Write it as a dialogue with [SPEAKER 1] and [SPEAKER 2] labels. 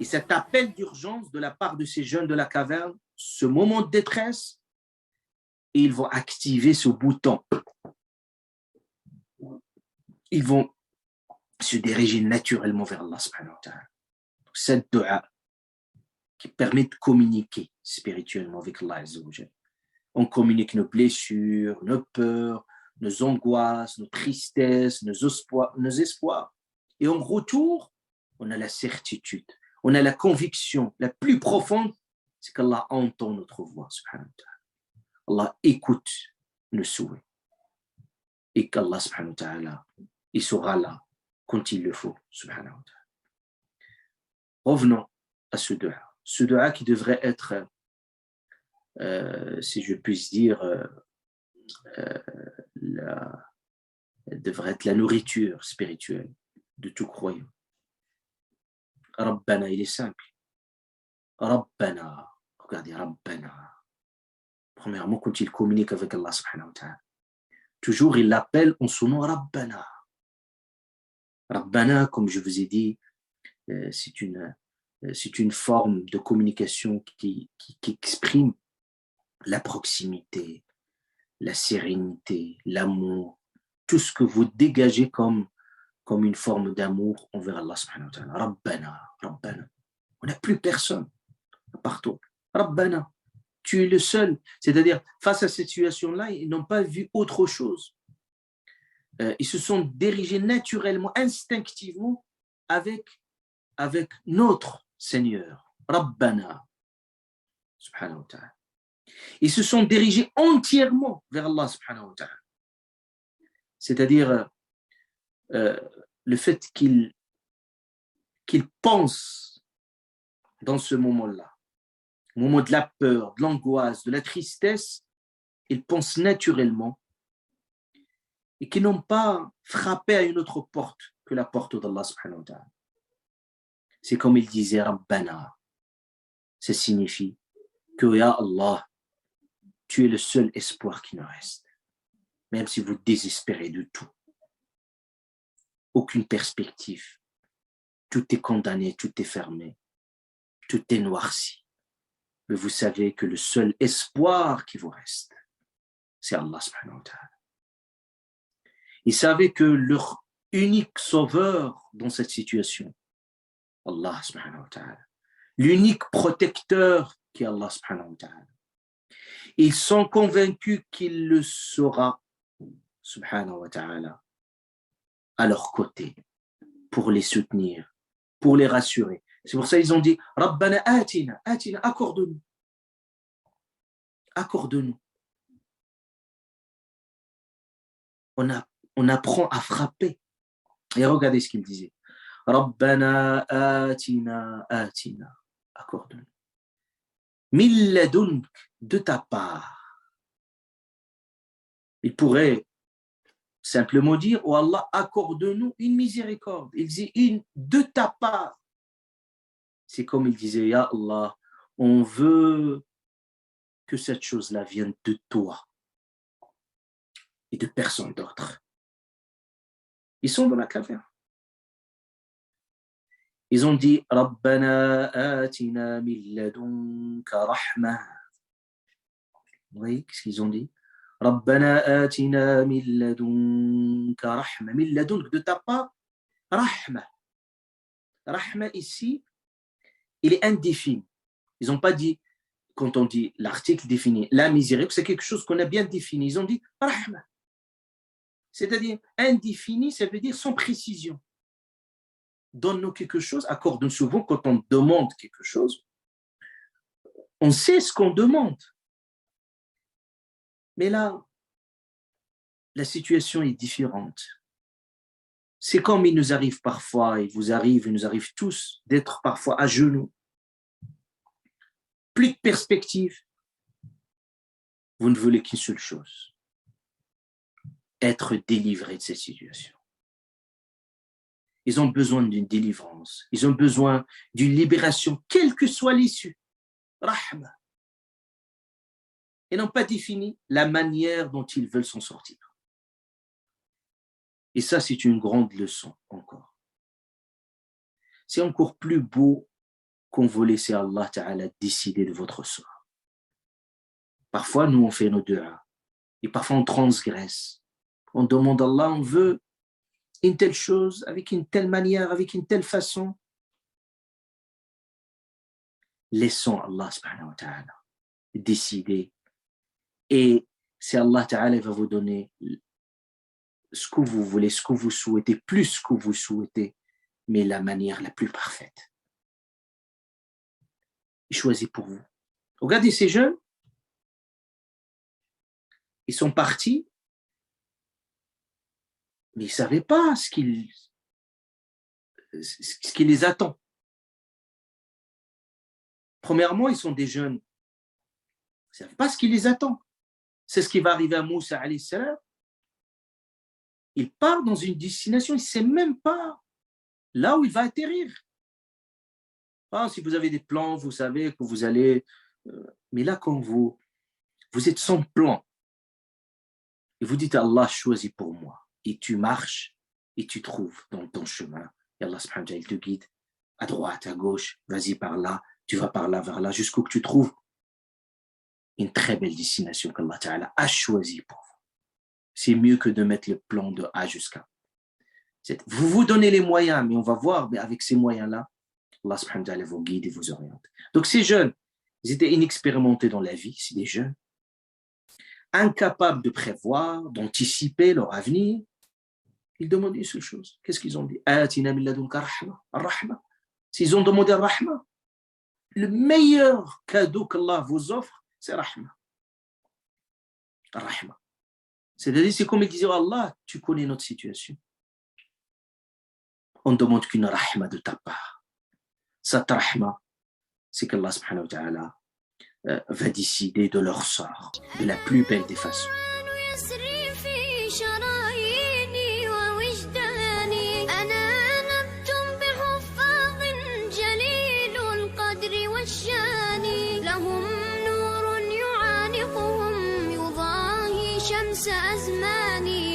[SPEAKER 1] Et cet appel d'urgence de la part de ces jeunes de la caverne, ce moment de détresse, et ils vont activer ce bouton. Ils vont se diriger naturellement vers Allah subhanahu wa ta'ala. Cette dua qui permet de communiquer spirituellement avec Allah azza wa jalla. On communique nos blessures, nos peurs, nos angoisses, nos tristesses, nos espoirs. Et en retour, on a la certitude, on a la conviction la plus profonde, c'est qu'Allah entend notre voix, subhanahu wa ta'ala. Allah écoute nos souhaits. Et qu'Allah, subhanahu wa ta'ala, il sera là quand il le faut, subhanahu wa ta'ala. Revenons à ce dua. Ce dua qui devrait être, si je puis dire, devrait être la nourriture spirituelle de tout croyant. Rabbana, il est simple. Rabbana, regardez, Rabbana. Premièrement, quand il communique avec Allah subhanahu wa ta'ala, toujours il l'appelle en son nom Rabbana. Rabbana, comme je vous ai dit, c'est une forme de communication qui exprime la proximité, la sérénité, l'amour, tout ce que vous dégagez comme une forme d'amour envers Allah subhanahu wa ta'ala. Rabbana, Rabbana. On n'a plus personne à part toi. Rabbana, tu es le seul. C'est-à-dire, face à cette situation-là, ils n'ont pas vu autre chose. Ils se sont dirigés naturellement, instinctivement avec notre Seigneur, Rabbana, subhanahu wa ta'ala. Ils se sont dirigés entièrement vers Allah, subhanahu wa ta'ala. C'est-à-dire, le fait qu'ils pensent dans ce moment-là, au moment de la peur, de l'angoisse, de la tristesse, ils pensent naturellement et qu'ils n'ont pas frappé à une autre porte que la porte d'Allah subhanahu wa ta'ala. C'est comme il disait Rabbana. Ça signifie que, ya Allah, tu es le seul espoir qui nous reste. Même si vous désespérez de tout. Aucune perspective. Tout est condamné, tout est fermé. Tout est noirci. Mais vous savez que le seul espoir qui vous reste, c'est Allah subhanahu wa ta'ala. Ils savaient que leur unique sauveur dans cette situation, Allah subhanahu wa ta'ala. L'unique protecteur qui est Allah subhanahu wa ta'ala. Ils sont convaincus qu'il le sera, subhanahu wa ta'ala, à leur côté, pour les soutenir, pour les rassurer. C'est pour ça qu'ils ont dit, Rabbana atina, atina, accorde-nous. Accorde-nous. On apprend à frapper. Et regardez ce qu'il disait. Rabbana atina, atina, accorde-nous. Min ladunk, de ta part. Il pourrait simplement dire, oh Allah, accorde-nous une miséricorde. Il dit, une de ta part. C'est comme il disait, ya Allah, on veut que cette chose-là vienne de toi et de personne d'autre. Ils sont dans la caverne. Ils ont dit, Rabbana atina min ladunka rahma. Vous voyez ce qu'ils ont dit? Rabbana atina min ladunka rahma. Min ladunk, de ta part, rahma. Rahma ici, il est indéfini. Ils n'ont pas dit, quand on dit l'article défini, la miséricorde, c'est quelque chose qu'on a bien défini. Ils ont dit rahma. C'est-à-dire, indéfini, ça veut dire sans précision. Donne-nous quelque chose, accorde-nous. Souvent, quand on demande quelque chose, on sait ce qu'on demande. Mais là, la situation est différente. C'est comme il nous arrive parfois, il nous arrive tous d'être parfois à genoux. Plus de perspective. Vous ne voulez qu'une seule chose. Être délivré de cette situation. Ils ont besoin d'une délivrance. Ils ont besoin d'une libération, quelle que soit l'issue. Rahma. Ils n'ont pas défini la manière dont ils veulent s'en sortir. Et ça, c'est une grande leçon encore. C'est encore plus beau qu'on vous laissez Allah Ta'ala décider de votre sort. Parfois, nous, on fait nos du'as. Et parfois, on transgresse. On demande à Allah, on veut une telle chose, avec une telle manière, avec une telle façon. Laissons Allah subhanahu wa ta'ala décider. Et c'est Allah Ta'ala qui va vous donner ce que vous voulez, ce que vous souhaitez, plus ce que vous souhaitez, mais la manière la plus parfaite. Choisis pour vous. Regardez ces jeunes, ils sont partis, mais ils ne savaient pas ce qui les attend. Premièrement, ils sont des jeunes. Ils ne savent pas ce qui les attend. C'est ce qui va arriver à Moussa alayhi salam. Il part dans une destination, il ne sait même pas là où il va atterrir. Ah, si vous avez des plans, vous savez que vous allez... mais là, quand vous êtes sans plan, et vous dites à Allah, choisis pour moi, et tu marches, et tu trouves dans ton chemin, et Allah subhanahu wa ta'ala, il te guide à droite, à gauche, vas-y par là, tu vas par là, vers là, jusqu'où que tu trouves une très belle destination qu'Allah Ta'ala a choisie pour vous. C'est mieux que de mettre le plan de A jusqu'à. Vous vous donnez les moyens, mais on va voir, mais avec ces moyens-là, Allah subhanahu wa ta'ala vous guide et vous oriente. Donc ces jeunes, ils étaient inexpérimentés dans la vie, c'est des jeunes, incapables de prévoir, d'anticiper leur avenir. Ils demandent une seule chose. Qu'est-ce qu'ils ont dit? Atina min ladunka rahma, ar-rahma. S'ils ont demandé ar-rahma, le meilleur cadeau qu'Allah vous offre, c'est rahma. Ar-rahma. C'est-à-dire, c'est comme il disait, Allah, tu connais notre situation. On ne demande qu'une rahma de ta part. Cette rahma, c'est qu'Allah subhanahu wa ta'ala va décider de leur sort de la plus belle des façons.
[SPEAKER 2] شمس أزماني